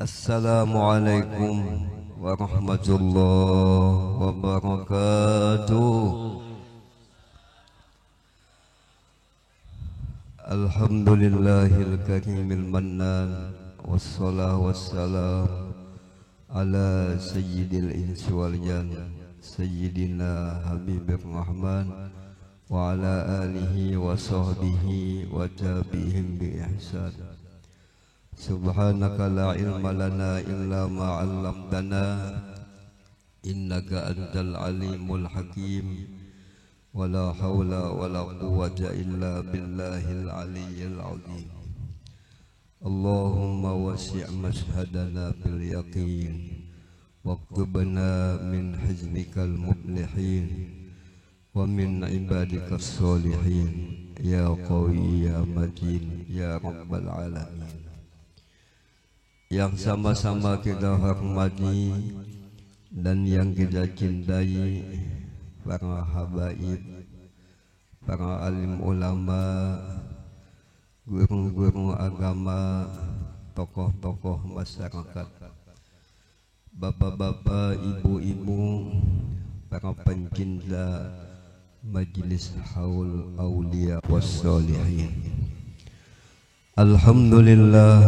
Assalamualaikum warahmatullahi wabarakatuh. Alhamdulillahil karimil mannan, wassalahu wassalam ala sayyidil insi wal jan, sayyidina habibir rahman wa ala alihi wa sahbihi wa tabi'ihim bi ihsan. Subhanaka la ilma lana illa ma 'allamtana innaka antal alimul hakim. Wala haula wala quwwata illa billahil aliyyil azim. Allahumma wasi' mashhadana bil yaqin waktubna min hizbikal muflihin wa min ibadikas sholihin ya qawi ya matin ya rabbal alamin. Yang sama-sama kita hormati dan yang kita cintai para habaib, para alim ulama, guru-guru agama, tokoh-tokoh masyarakat, bapak-bapak, ibu-ibu, para pencinta Majelis Haul Aulia Wassolihin. Alhamdulillah,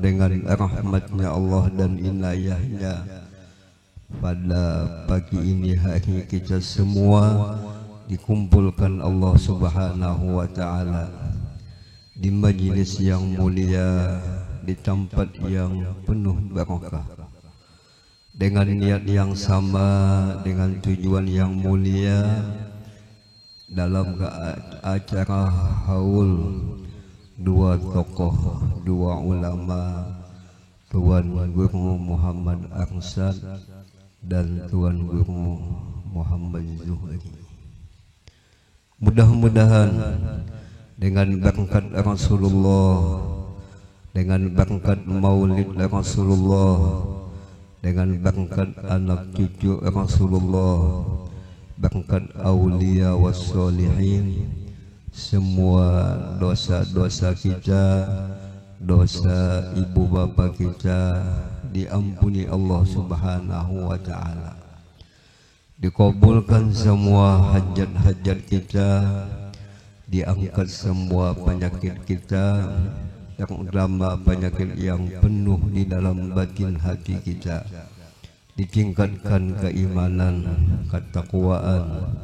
dengan rahmatnya Allah dan inayahnya, pada pagi ini hari kita semua dikumpulkan Allah Subhanahu wa ta'ala di majelis yang mulia, di tempat yang penuh barakah, dengan niat yang sama, dengan tujuan yang mulia, dalam acara haul dua tokoh, dua ulama, Tuan Guru Muhammad Arsyad dan Tuan Guru Muhammad Zuhri. Mudah-mudahan dengan berkat Rasulullah, dengan berkat maulid Rasulullah, dengan berkat anak cucu Rasulullah, berkat aulia wassolihin, semua dosa-dosa kita, dosa ibu bapa kita diampuni Allah Subhanahu wa ta'ala. Dikabulkan semua hajat-hajat kita, diangkat semua penyakit kita, terutama penyakit yang penuh di dalam batin hati kita. Ditingkatkan keimanan, ketakwaan,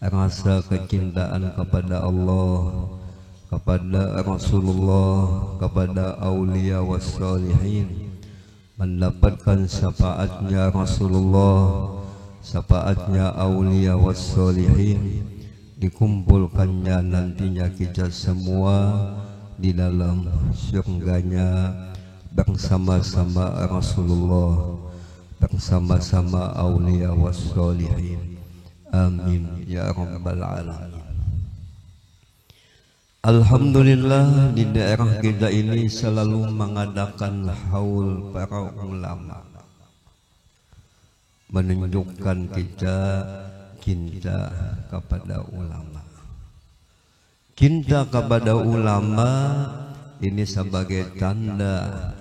rasa kecintaan kepada Allah, kepada Rasulullah, kepada aulia wassolihin, mendapatkan syafaatnya Rasulullah, syafaatnya aulia wassolihin, dikumpulkannya nantinya kita semua di dalam surganya bersama-sama Rasulullah, bersama-sama aulia wassolihin. Amin ya rabbal alamin. Alhamdulillah, di daerah kita ini selalu mengadakan haul para ulama, menunjukkan kita cinta kepada ulama. Cinta kepada ulama ini sebagai tanda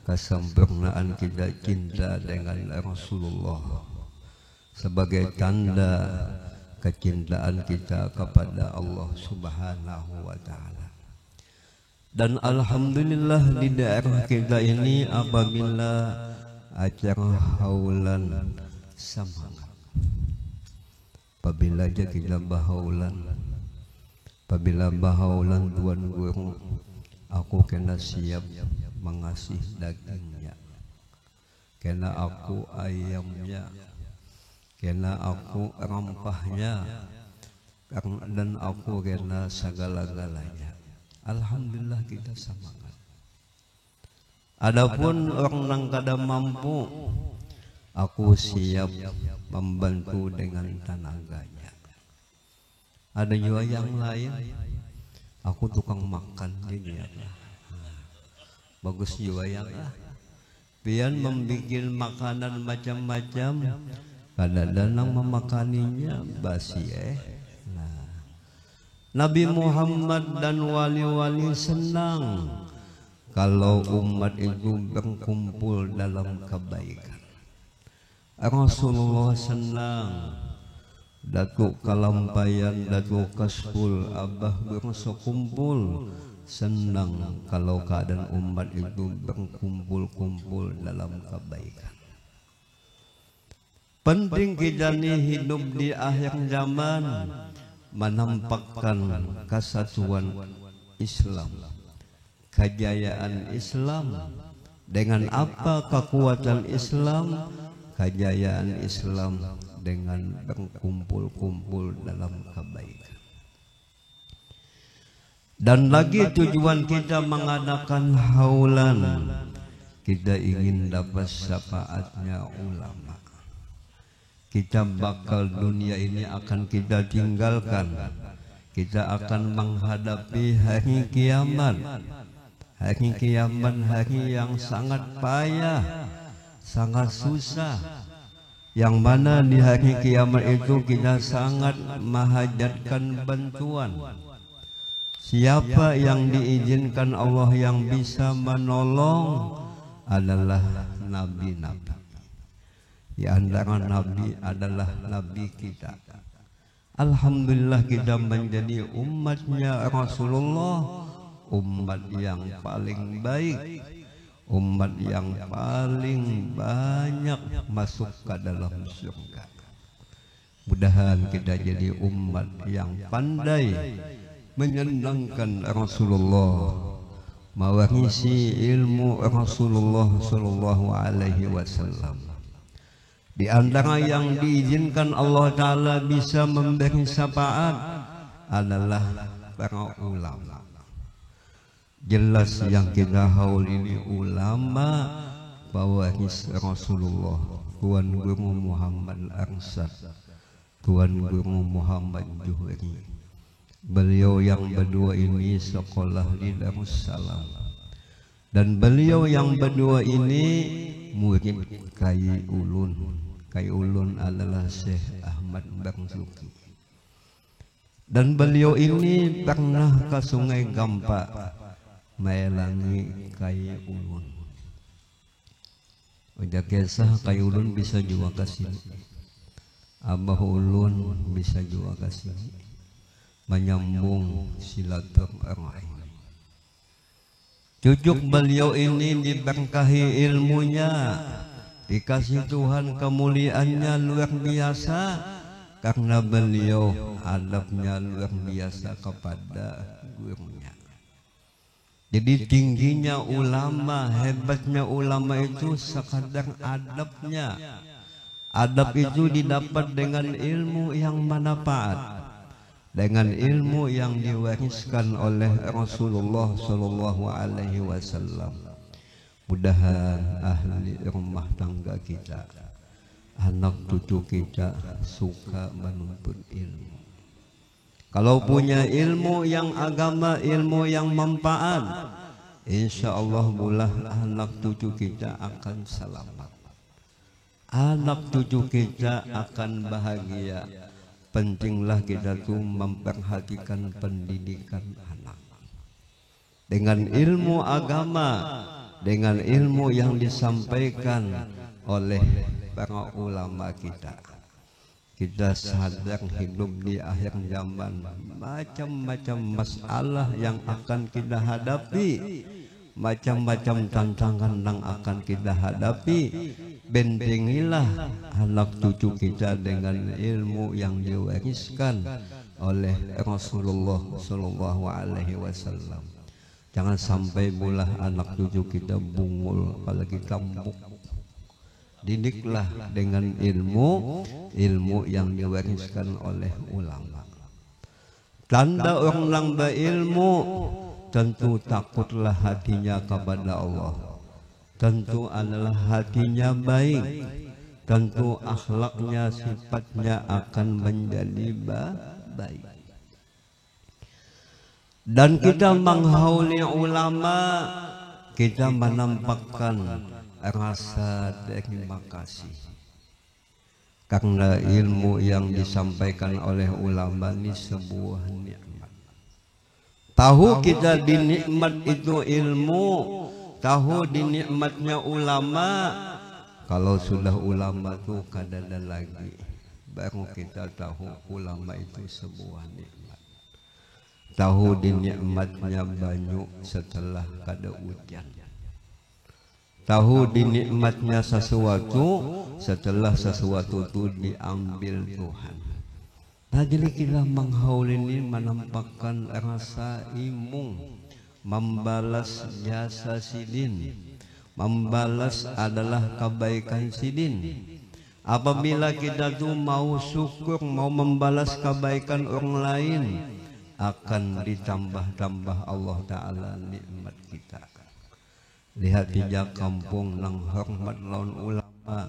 kesempurnaan kita cinta dengan Rasulullah, sebagai tanda kecintaan kita kepada Allah Subhanahu wa ta'ala. Dan alhamdulillah di daerah kita ini apabila acara haulan semangat, apabila aja kita bahaulan, apabila bahaulan Tuan Guru, aku kena siap mengasih dagingnya, kena aku ayamnya, kena aku rempahnya, dan aku kena segala-galanya. Alhamdulillah kita semangat. Adapun orang yang kada mampu, aku siap membantu dengan tenaganya. Ada juga yang lain, aku tukang makan dia. Bagus juga yang pian membuat makanan macam-macam, kadang-kadang memakaninya basi Nabi Muhammad dan wali-wali senang kalau umat itu berkumpul dalam kebaikan. Rasulullah senang Datuk Kalampayan, Datuk Kasful, Abah berkumpul, senang kalau keadaan umat itu berkumpul-kumpul dalam kebaikan. Penting kita ini hidup di akhir zaman menampakkan kesatuan Islam, kejayaan Islam. Dengan apa kekuatan Islam, kejayaan Islam? Dengan berkumpul-kumpul dalam kebaikan. Dan lagi tujuan kita mengadakan haulan, kita ingin dapat syafaatnya ulama. Kita bakal dunia ini akan kita tinggalkan. Kita akan menghadapi hari kiamat. Hari kiamat hari yang sangat payah, sangat susah. Yang mana di hari kiamat itu kita sangat menghajatkan bantuan. Siapa yang diizinkan Allah yang bisa menolong adalah nabi-nabi. Di antara nabi adalah nabi kita. Alhamdulillah kita menjadi umatnya Rasulullah, umat yang paling baik, umat yang paling banyak masuk ke dalam surga. Mudahan kita jadi umat yang pandai menyenangkan Rasulullah, mewarisi ilmu Rasulullah sallallahu alaihi wasallam. Di antara yang diizinkan Allah Ta'ala bisa memberi syafaat adalah para ulama. Jelas yang kita haul ini ulama pewaris Rasulullah, Tuan Guru Muhammad Arsad, Tuan Guru Muhammad Juhri. Beliau yang berdua ini sekolah di Darussalam, dan beliau yang berdua ini murid Kai Ulun. Kai Ulun adalah Syekh Ahmad Barzuki. Dan beliau ini pernah ke Sungai Gampak melangi Kai Ulun. Udah kisah Kai Ulun bisa juga ke sini, Abah Ulun bisa juga ke sini, menyambung silaturahim. Cucuk beliau ini diberkahi ilmunya, dikasih Tuhan kemuliaannya luar biasa, karena beliau adabnya luar biasa kepada gurunya. Jadi tingginya ulama, hebatnya ulama itu sekadar adabnya. Adab itu didapat dengan ilmu yang manfaat, dengan ilmu yang diwariskan oleh Rasulullah sallallahu alaihi wasallam. Mudahan ahli rumah tangga kita, anak cucu kita suka menuntut ilmu. Kalau punya ilmu yang agama, ilmu yang manfaat, insya Allah mulah anak cucu kita akan selamat. Anak cucu kita akan bahagia. Pentinglah kita tuh memperhatikan pendidikan anak. Dengan ilmu agama, dengan ilmu yang disampaikan oleh para ulama kita. Kita sadar hidup di akhir zaman, macam-macam masalah yang akan kita hadapi, macam-macam tantangan yang akan kita hadapi. Bentengilah anak cucu kita dengan ilmu yang diwariskan oleh Rasulullah sallallahu alaihi wasallam. Jangan sampai pula anak cucu kita bungul apalagi tambuk. Didiklah dengan ilmu yang diwariskan oleh ulama. Tanda orang berilmu, tentu takutlah hatinya kepada Allah. Tentu adalah hatinya baik. Tentu akhlaknya, sifatnya akan menjadi baik. Dan kita menghauli ulama, kita menampakkan rasa terima kasih, karena ilmu yang disampaikan oleh ulama ini sebuah nikmat. Tahu kita dinikmat itu ilmu, tahu dinikmatnya ulama. Kalau sudah ulama tuh kadada lagi, baru kita tahu ulama itu sebuah nikmat. Tahu dinikmatnya banyu setelah kada hujan. Tahu dinikmatnya sesuatu setelah sesuatu itu diambil Tuhan. Nah, jadi kita menghaul ini menampakkan rasa imung, membalas jasa sidin. Membalas adalah kebaikan sidin. Apabila kita tuh mau syukur, mau membalas kebaikan orang lain, akan ditambah-tambah Allah Ta'ala nikmat kita. Lihat tiga kampung nang hormat lawan ulama,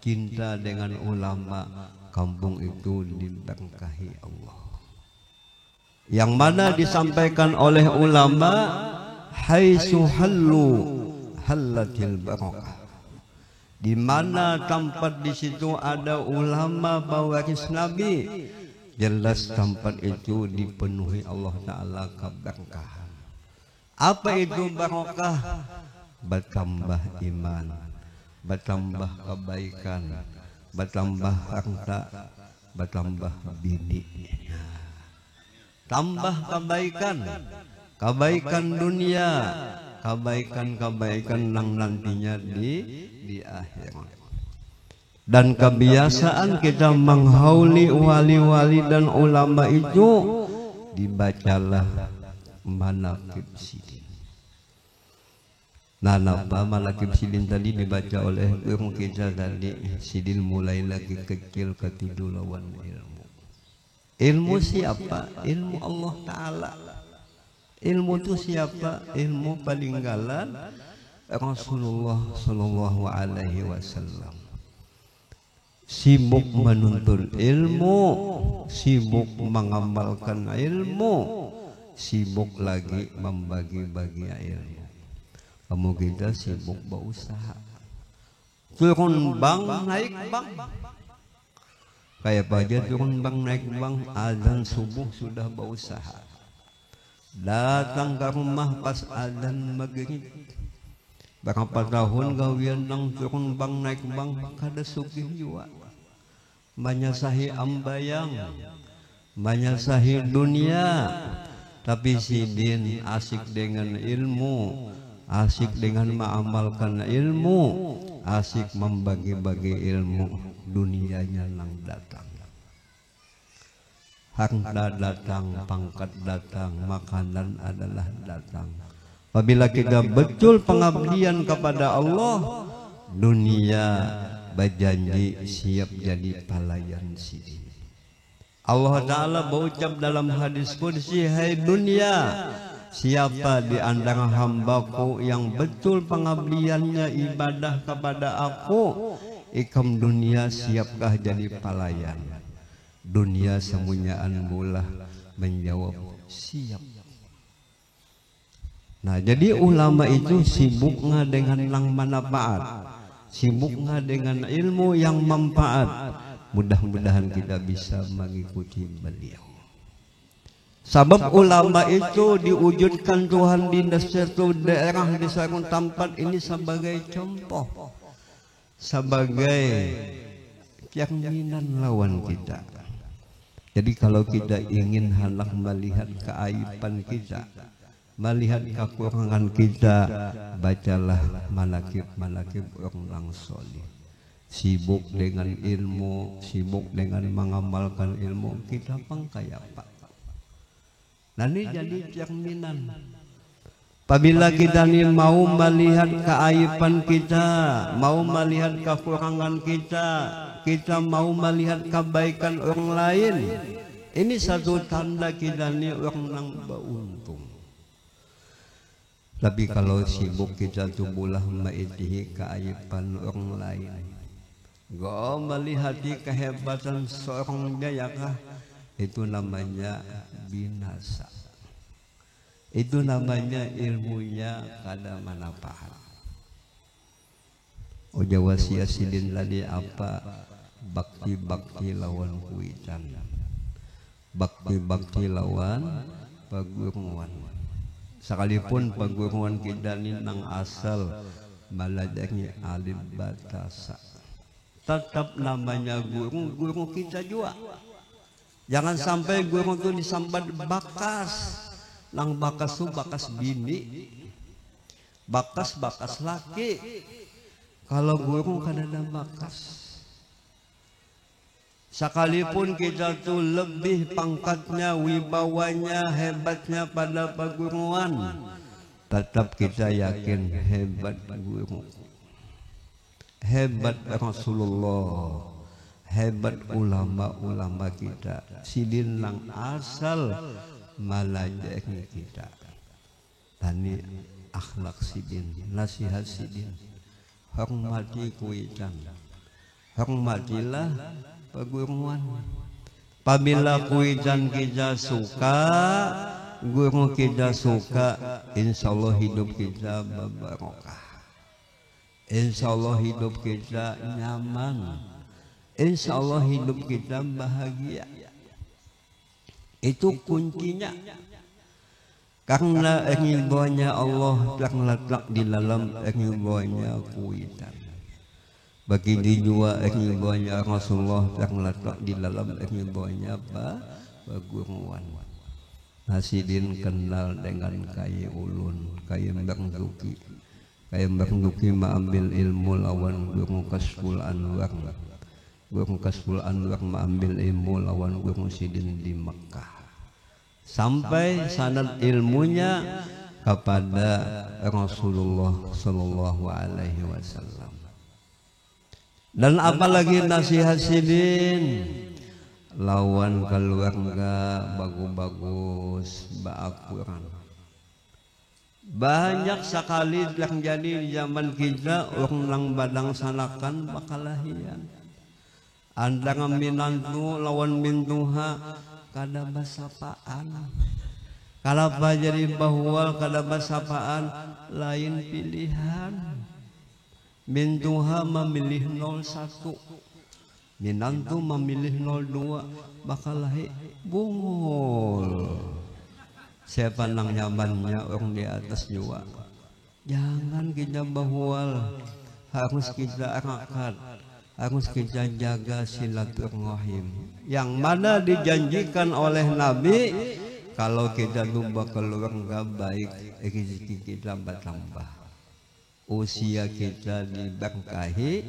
cinta dengan ulama, kampung itu diberkahi Allah. Yang mana disampaikan oleh ulama, haitsu hallu halatil barakah. Di mana tempat di situ ada ulama pewaris Nabi, jelas tempat itu dipenuhi Allah Ta'ala keberkahan. Apa itu barakah? Bertambah iman, bertambah kebaikan, bertambah harta, bertambah bini. Tambah kebaikan, kebaikan dunia, kebaikan-kebaikan yang nantinya di akhirat. Dan kebiasaan kita menghauli wali-wali dan ulama itu, dibacalah manaqib sidin. Nah, apa manaqib sidin tadi dibaca oleh guru kita tadi. Sidin mulai lagi kecil ketidur lawan ilmu. Ilmu siapa? Ilmu Allah Ta'ala. Ilmu itu siapa? Ilmu peninggalan Rasulullah Sallallahu Alaihi Wasallam. Sibuk menuntut ilmu, sibuk mengamalkan ilmu, sibuk lagi membagi-bagi ilmu. Kamu kita sibuk berusaha, turun bank naik bank. Kayak aja turun bank naik bank, azan subuh sudah berusaha. Datang ke rumah pas azan maghrib. Berapa tahun gawian nang turun bang naik bang kada sugih juga. Banyak sahi ambayang, banyak sahi dunia. Tapi sidin asik dengan ilmu, asik dengan mengamalkan ilmu, asik membagi-bagi ilmu. Dunianya nang datang. Harta datang, pangkat datang, makanan adalah datang. Apabila kita betul pengabdian kepada Allah, dunia berjanji siap jadi pelayan sidin. Allah Ta'ala berucap dalam hadis qudsi, hai dunia, siapa di antara hambaku yang betul pengabdiannya ibadah kepada aku, ikam dunia siapkah jadi pelayan? Dunia semunyaan bulah menjawab siap. Nah, jadi ulama itu sibuknya dengan yang manfaat, sibuknya dengan ilmu yang manfaat. Mudah-mudahan kita bisa mengikuti beliau. Sebab ulama itu diwujudkan Tuhan di satu daerah di satu tempat ini sebagai contoh, sebagai jaminan lawan kita. Jadi kalau kita ingin hendak melihat keaiban kita, melihat kekurangan kita, bacalah manaqib-manaqib orang soleh. Sibuk dengan ilmu, sibuk dengan mengamalkan ilmu, kita pangkaya pak. Nanti jadi cerminan. Apabila kita ini mau melihat keaiban kita, mau melihat kekurangan kita, kita mau melihat kebaikan orang lain, ini satu tanda kita ini orang yang beruntung. Tapi kalau sibuk kita tubuhlah maitihi keaiban orang lain, gak melihat kehebatan seorang jayakah, itu namanya binasa. Itu namanya ilmunya kada manfaat. Jawa sia sidin ladi apa? Bakti-bakti lawan kuitan, bakti-bakti lawan paguruan. Sekalipun perguruan kita ini nang asal belajarnya alim batasa, tetap namanya guru kita juga. Jangan sampai guru itu disambat bakas. Nang bakas itu bakas bini, bakas laki. Kalau guru kan ada bakas. Sekalipun kita tuh lebih pangkatnya, wibawanya, hebatnya pada perguruan, tetap kita yakin hebat guru, hebat Rasulullah, hebat ulama-ulama kita. Sidin lang asal malajahnya kita. Tani akhlak sidin, nasihat sidin, hormati kuitan, hormatilah perguruan. Apabila kuitan kita suka, guru kita suka, insya Allah hidup kita berbarokah, insya Allah hidup kita nyaman, insya Allah hidup kita bahagia. Itu kuncinya. Karena ridhonya Allah terletak di dalam ridhonya kuitan. Bagi juga ridhonya Rasulullah terletak di dalam ridhonya perguruan. Nasidin kenal dengan kaya ulun, kaya berduki. Kaya berduki mengambil ilmu lawan guru Kasful Anwar. Guru Kasful Anwar mengambil ilmu lawan guru Sidin di Mekah. Sampai sanad ilmunya kepada Rasulullah Sallallahu Alaihi Wasallam. Dan apalagi nasihat sidin lawan keluarga bagus-bagus baakuran. Banyak sekali yang jadi di zaman kita orang badang sanakan bakalahian. Andang minantu lawan mintuha kada basapaan. Kalapa jadi bahwa kada basapaan lain pilihan. Mintuha memilih 01, minantu memilih 02, bakalahi bungul. Siapa nang nyamannya orang di atas juga. Jangan kita bahwal, harus kita angkat, harus kita jaga silaturahim. Yang mana dijanjikan oleh Nabi, kalau kita lupa keluarga baik, rezeki kita bertambah, usia kita diberkahi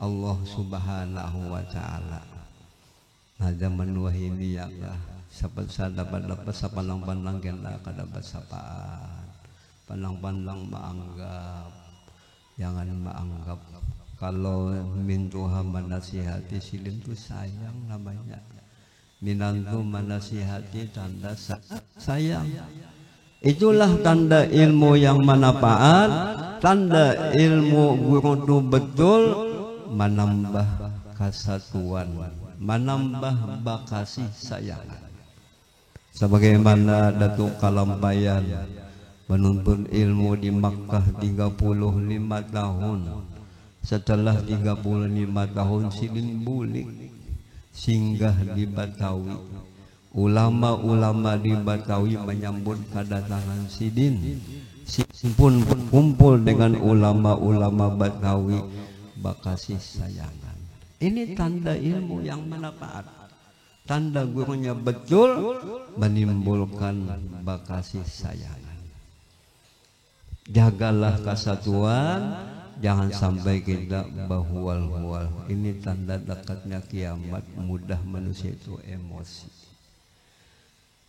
Allah Subhanahu wa Ta'ala. Ada menuhi ya Allah. Sapat dapat sapanang-panang kita kadapat sapaan. Panang-panang maanggap, jangan maanggap. Kalau mintuha menasihati silin itu sayang namanya. Minantu menasihati tanda sayang. Itulah tanda ilmu yang manfaat, tanda ilmu guru itu betul menambah kesatuan, menambah bakasih sayang. Sebagaimana Datuk Kalampayan menuntut ilmu di Makkah 35 tahun. Setelah 35 tahun silin bulik singgah di Batawi. Ulama-ulama di Batawi menyambut kedatangan sidin. Sidin pun kumpul dengan ulama-ulama Batawi bakasih sayangan. Ini tanda ilmu yang manfaat. Tanda gurunya betul menimbulkan bakasih sayangan. Jagalah kesatuan, jangan sampai kita bahwal-hual. Ini tanda dekatnya kiamat, mudah manusia itu emosi.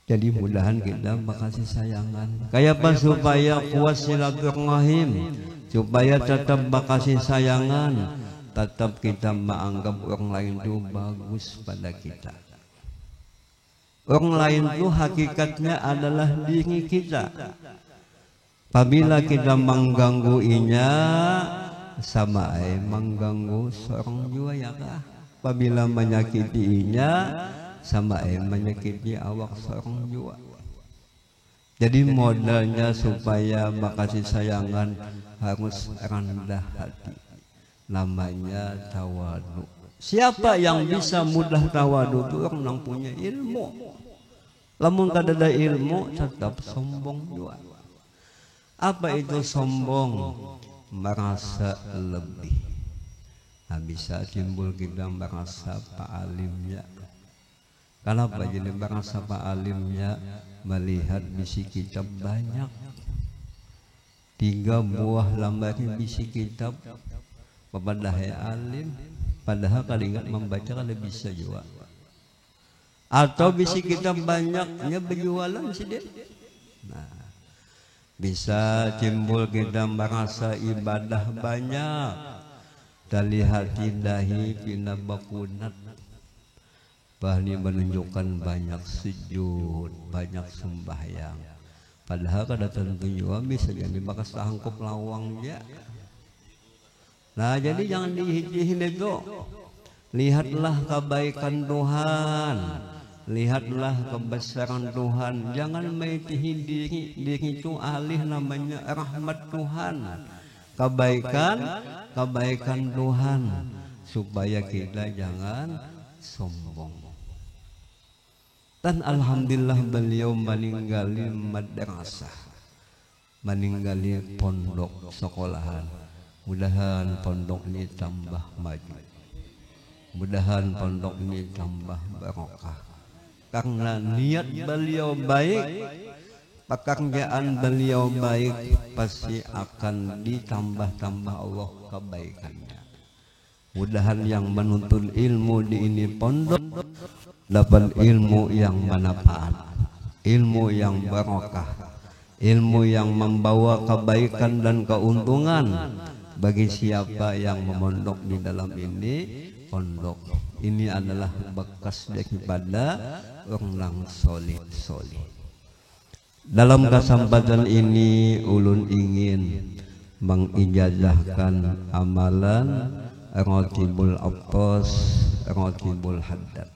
Jadi mudahan kita bakasih sayangan. Kayak apa supaya kuat silaturahim, supaya tetap bakasih sayangan, tetap kita menganggap orang lain itu bagus pada kita. Orang lain itu hakikatnya adalah diri kita. Apabila kita menggangguinya, sama mengganggu seorang juga ya kah? Apabila menyakitinya, sama menyakiti awak seorang juga. Jadi modalnya supaya makasih sayangan harus rendah hati. Namanya tawadu. Siapa yang bisa mudah tawadu itu orang yang punya ilmu. Lamun kada ada ilmu tetap sombong juga. Apa itu sombong? Merasa lebih. Nah, bisa timbul kita merasa Pak Alimnya. Kenapa jadi merasa Pak Alimnya? Melihat bisi kitab banyak, 3 buah lambarnya bisi kitab kepada alim, padahal kalau ingat membaca kalau bisa juga. Atau bisi kitab banyaknya berjualan sih dia. Nah, bisa timbul kita merasa ibadah banyak, terlihat dahi pina bakunat, bahni menunjukkan banyak sujud, banyak sembahyang. Padahal kada tentu juga bisa jadi bakas tahangkup lawangnya. Nah, jadi jangan dihijihin itu. Lihatlah kebaikan Tuhan, lihatlah kebesaran Tuhan. Jangan maitihin diri itu alih namanya rahmat Tuhan, kebaikan Tuhan, supaya kita jangan sombong. Dan alhamdulillah beliau meninggali madrasah, meninggali pondok sekolahan. Mudahan pondok ini tambah maju, mudahan pondok ini tambah barokah. Karena niat beliau baik, pekerjaan beliau baik, pasti akan ditambah-tambah Allah kebaikannya. Mudahan yang menuntut ilmu di ini pondok dapat ilmu yang manfaat, ilmu yang barokah, ilmu yang membawa kebaikan dan keuntungan bagi siapa yang memondok di dalam ini pondok. Ini adalah bekas daripada orang solid. Dalam kesempatan ini ulun ingin mengijazahkan amalan Rotibul Aptos, Rotibul Haddad.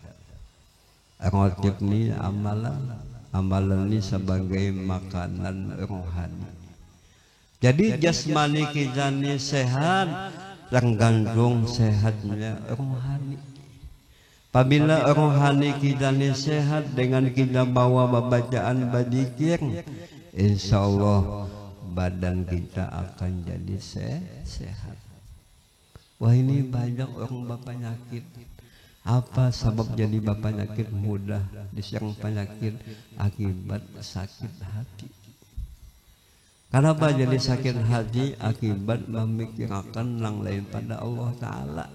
Rotib ini amalan ini sebagai makanan rohani. Jadi jasmani kita ini sehat, tergantung sehatnya rohani. Apabila rohani kita ini sehat, dengan kita bawa bacaan badzikir, insya Allah badan kita akan jadi sehat. Wah, ini banyak orang berpenyakit. Apa sebab jadi berpenyakit? Mudah diserang penyakit akibat sakit hati. Kenapa jadi sakit hati? Akibat memikirkan yang lain pada Allah Ta'ala.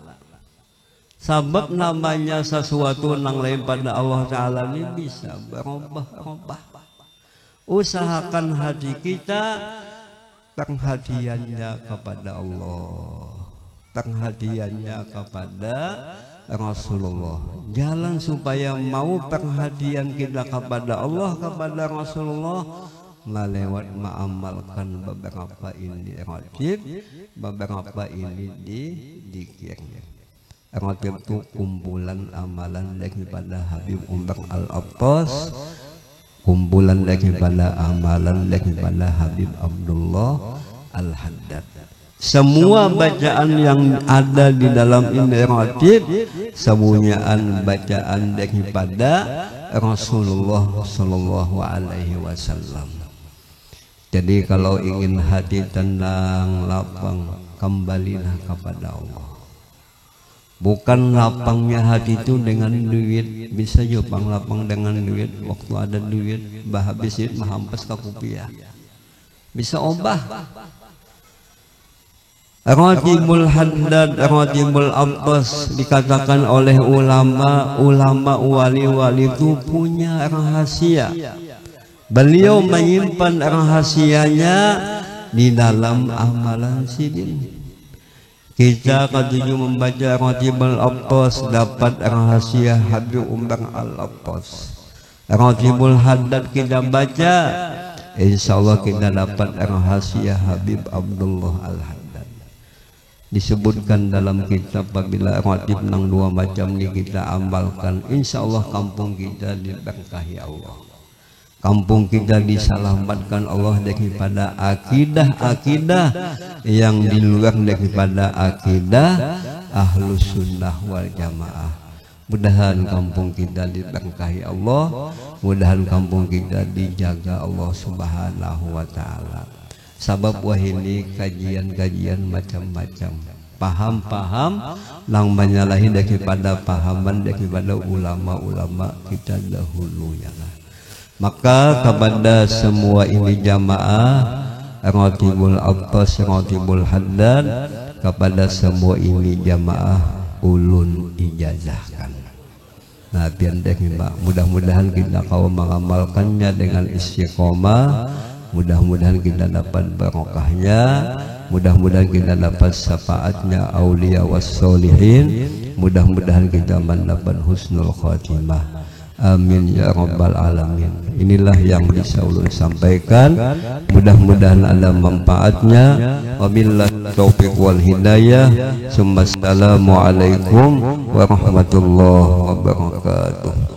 Sebab namanya sesuatu yang lain pada Allah Ta'ala ini bisa berubah-ubah. Usahakan hati kita perhatiannya kepada Allah, perhatiannya kepada Rasulullah. Jalan supaya mau perhatian kita kepada Allah, kepada Rasulullah, melewat mengamalkan beberapa ini rotib, beberapa ini dikir. Rotib itu kumpulan amalan daripada Habib Umar Al-Aptos, kumpulan daripada amalan daripada Habib Abdullah Al-Haddad. Semua bacaan yang ada di dalam ini rotib, semuanya bacaan daripada Rasulullah Sallallahu Alaihi Wasallam. Jadi kalau ingin hati tenang, lapang, kembalilah kepada Allah. Bukan lapangnya hati itu dengan duit. Bisa juga lapang dengan duit. Waktu ada duit, habis duit mahampas ke kupiah. Bisa obah. Rotibul Haddad, Rotibul Aptos dikatakan oleh ulama wali-wali itu punya rahasia. Beliau menyimpan rahasianya di dalam amalan sidin. Kita ketujuh membaca Rotibul Aptos dapat rahasia Habib Umar Al-Aptos. Rotibul Haddad kita baca, insya Allah kita dapat rahasia Habib Abdullah Al-Haddad. Disebutkan dalam kitab apabila rotib nang 2 macam ini kita amalkan, insya Allah kampung kita diberkahi Allah, kampung kita diselamatkan Allah daripada akidah-akidah yang di luar daripada akidah Ahlus Sunnah wal Jamaah. Mudahan kampung kita diberkahi Allah, mudahan kampung kita dijaga Allah Subhanahu wa Ta'ala. Sabab wahini kajian-kajian macam-macam. Paham-paham lang menyalahi daripada pahaman daripada ulama-ulama kita dahulunya. Maka kepada semua ini jamaah Ratibul Abbas, Ratibul Haddad, kepada semua ini jamaah ulun ijazahkan. Nah, mudah-mudahan kita kau mengamalkannya dengan istiqomah. Mudah-mudahan kita dapat barokahnya, mudah-mudahan kita dapat syafaatnya aulia wassolihin, mudah-mudahan kita mendapat husnul khatimah. Amin ya rabbal alamin. Inilah yang bisa ulun sampaikan, mudah-mudahan ada manfaatnya. Wabillahi taufiq wal hidayah. Assalamualaikum warahmatullahi wabarakatuh.